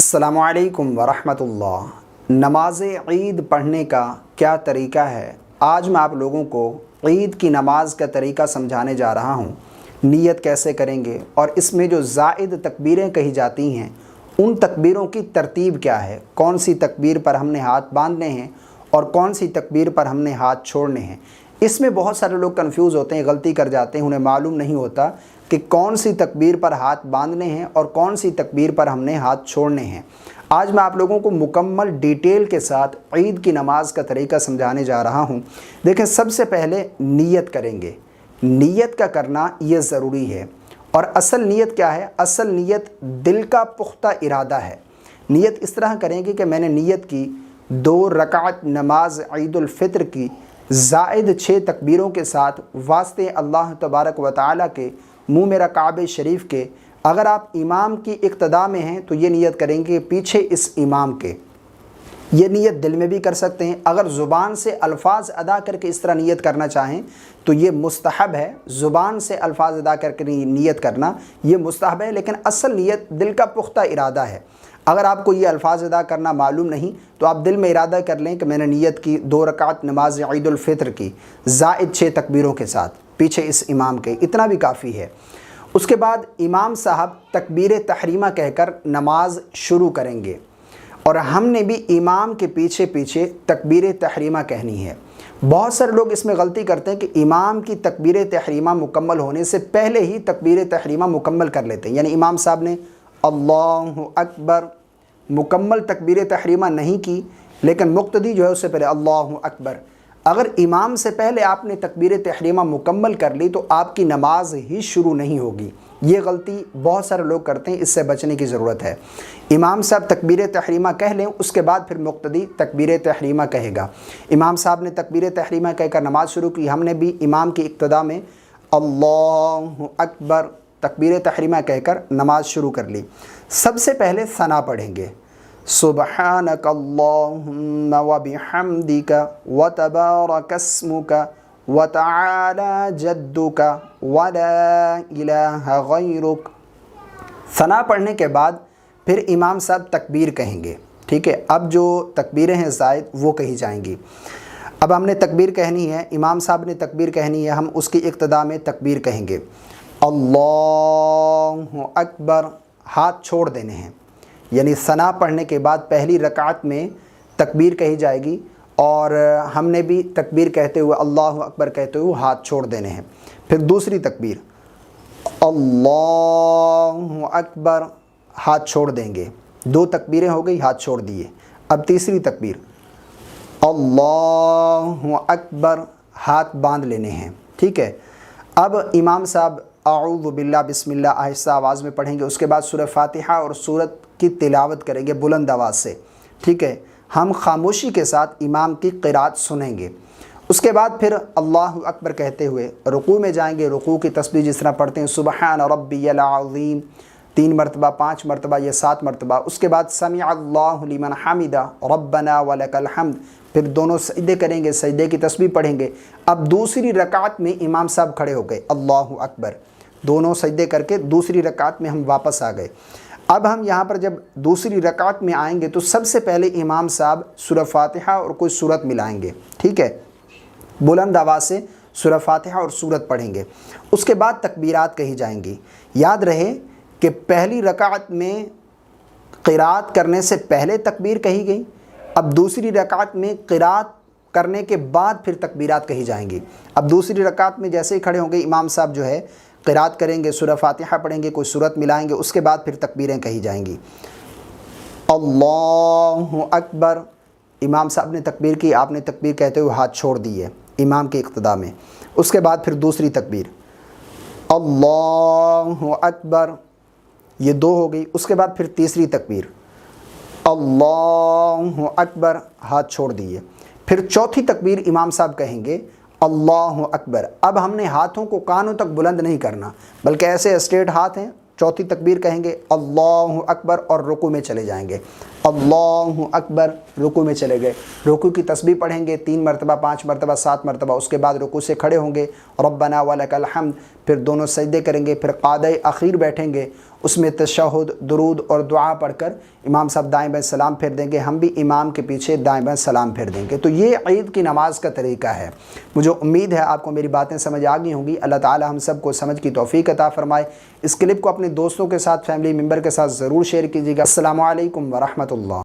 अस्सलाम वालेकुम वरहमतुल्लाह। नमाज ईद पढ़ने का क्या तरीका है? आज मैं आप लोगों को ईद की नमाज का तरीका समझाने जा रहा हूँ। नियत कैसे करेंगे और इसमें जो ज़ायद तकबीरें कही जाती हैं उन तकबीरों की तरतीब क्या है, कौन सी तकबीर पर हमने हाथ बांधने हैं और कौन सी तकबीर पर हमने हाथ छोड़ने हैं। इसमें बहुत सारे लोग कंफ्यूज होते हैं, गलती कर जाते हैं, उन्हें मालूम नहीं होता कि कौन सी तकबीर पर हाथ बांधने हैं और कौन सी तकबीर पर हमने हाथ छोड़ने हैं। आज मैं आप लोगों को मुकम्मल डिटेल के साथ ईद की नमाज का तरीका समझाने जा रहा हूं। देखें, सबसे पहले नियत करेंगे। नियत का करना ये ज़रूरी है। और असल नियत क्या है? असल नियत दिल का पुख्ता इरादा है। नियत इस तरह करेंगे कि मैंने नियत की 2 रकात नमाज ईद उल फित्र की ज़ायद 6 तकबीरों के साथ वास्ते अल्लाह तबारक व तआला के मुँह मेरा काबे शरीफ के। अगर आप इमाम की इक्तदा में हैं तो ये नियत करेंगे पीछे इस इमाम के। ये नियत दिल में भी कर सकते हैं। अगर ज़ुबान से अल्फाज अदा करके इस तरह नियत करना चाहें तो ये मुस्तहब है। ज़ुबान से अल्फाज अदा करके नियत करना ये मुस्तहब है, लेकिन असल नियत दिल का पुख्ता इरादा है। अगर आपको ये अल्फाज अदा करना मालूम नहीं तो आप दिल में इरादा कर लें कि मैंने नियत की 2 रकात नमाज ईद उल फित्र की ज़ायद 6 तकबीरों के साथ पीछे इस इमाम के, इतना भी काफ़ी है। उसके बाद इमाम साहब तकबीर तहरीमा कहकर नमाज शुरू करेंगे और हमने भी इमाम के पीछे पीछे तकबीर तहरीमा कहनी है। बहुत सारे लोग इसमें गलती करते हैं कि इमाम की तकबीर तहरीमा मुकम्मल होने से पहले ही तकबीर तहरीमा मुकम्मल कर लेते हैं। यानी इमाम साहब ने अल्लाहु अकबर मुकम्मल तकबीर तहरीमा नहीं की, लेकिन मुक्तदी जो है उससे पहले अल्लाहु अकबर। अगर इमाम से पहले आपने तकबीर तहरीमा मुकम्मल कर ली तो आपकी नमाज ही शुरू नहीं होगी। ये गलती बहुत सारे लोग करते हैं, इससे बचने की ज़रूरत है। इमाम साहब तकबीर तहरीमा कह लें, उसके बाद फिर मुक्तदी तकबीर तहरीमा कहेगा। इमाम साहब ने तकबीर तहरीमा कहकर नमाज शुरू की, हमने भी इमाम की इक्तदा में अल्लाहु अकबर तकबीर तहरीमा कहकर नमाज शुरू कर ली। सबसे पहले सना पढ़ेंगे, सुबहानक अल्लाहुम्मा व बिहम्दिका व तबारक अस्मुका व तआला जद्दुका व ला इलाहा गैरुक। सना पढ़ने के बाद फिर इमाम साहब तकबीर कहेंगे। ठीक है, अब जो तकबीरें हैं ज़ायद वो कही जाएंगी। अब हमने तकबीर कहनी है, इमाम साहब ने तकबीर कहनी है, हम उसकी इक्तदा में तकबीर कहेंगे अल्लाहु अकबर, हाथ छोड़ देने हैं। यानी सना पढ़ने के बाद पहली रकात में तकबीर कही जाएगी और हमने भी तकबीर कहते हुए अल्लाहु अकबर कहते हुए हाथ छोड़ देने हैं। फिर दूसरी तकबीर अल्लाहु अकबर, हाथ छोड़ देंगे। 2 तकबीरें हो गई, हाथ छोड़ दिए। अब तीसरी तकबीर अल्लाहु अकबर, हाथ बांध लेने हैं। ठीक है, अब इमाम साहब आऊज़ु बिल्लाह बिस्मिल्लाह आहिस्ता आवाज़ में पढ़ेंगे। उसके बाद सूरह फातिहा और सूरत की तिलावत करेंगे बुलंद आवाज़ से। ठीक है, हम खामोशी के साथ इमाम की क़िरात सुनेंगे। उसके बाद फिर अल्लाहु अकबर कहते हुए रुकू में जाएंगे। रुकू की तस्बीह जिस तरह पढ़ते हैं सुबहान रब्बियल अज़ीम 3 मरतबा, 5 मरतबा या 7 मरतबा। उसके बाद समी अल्लाहु लिमन हमिदा रब्बना व लकल हम्द। फिर दोनों सजदे करेंगे, सजदे की तस्बीह पढ़ेंगे। अब दूसरी रकात में इमाम साहब खड़े हो गए, अल्लाहु अकबर, दोनों सजदे करके दूसरी रकात में हम वापस आ गए। अब हम यहाँ पर जब दूसरी रकात में आएंगे तो सबसे पहले इमाम साहब सूरह फातिहा और कोई सूरत मिलाएंगे। ठीक है, बुलंद आवाज़ से सूरह फातिहा और सूरत पढ़ेंगे। उसके बाद तकबीरात कही जाएंगी। याद रहे कि पहली रकात में क़िरात करने से पहले तकबीर कही गई, अब दूसरी रकात में क़िरात करने के बाद फिर तकबीरात कही जाएंगी। अब दूसरी रकात में जैसे ही खड़े होंगे इमाम साहब जो है क़िरात करेंगे, सूरह फातिहा पढ़ेंगे, कोई सूरत मिलाएंगे, उसके बाद फिर तकबीरें कही जाएंगी। अल्लाहु अकबर, इमाम साहब ने तकबीर की, आपने तकबीर कहते हुए हाथ छोड़ दिए इमाम के इक़्तिदा में। उसके बाद फिर दूसरी तकबीर अल्लाहु अकबर, ये 2 हो गई। उसके बाद फिर तीसरी तकबीर अल्लाहु अकबर, हाथ छोड़ दिए। फिर चौथी तकबीर इमाम साहब कहेंगे अल्लाहु अकबर। अब हमने हाथों को कानों तक बुलंद नहीं करना, बल्कि ऐसे स्ट्रेट हाथ हैं। चौथी तकबीर कहेंगे अल्लाहु अकबर और रुकू में चले जाएंगे। अल्लाहु अकबर, रुकू में चले गए। रुकू की तस्बीह पढ़ेंगे 3 मरतबा, 5 मरतबा, 7 मरतबा। उसके बाद रुकू से खड़े होंगे, रब्बना व लकल हम्द। फिर दोनों सजदे करेंगे, फिर क़ादा अखीर बैठेंगे اس میں تشہد، درود اور دعا پڑھ کر امام صاحب دائیں بائیں سلام پھیر دیں گے، ہم بھی امام کے پیچھے دائیں بائیں سلام پھیر دیں گے۔ تو یہ عید کی نماز کا طریقہ ہے۔ مجھے امید ہے آپ کو میری باتیں سمجھ آ گئی ہوں گی۔ اللہ تعالی ہم سب کو سمجھ کی توفیق عطا فرمائے۔ اس کلپ کو اپنے دوستوں کے ساتھ، فیملی ممبر کے ساتھ ضرور شیئر کیجیے گا۔ السلام علیکم ورحمۃ اللہ۔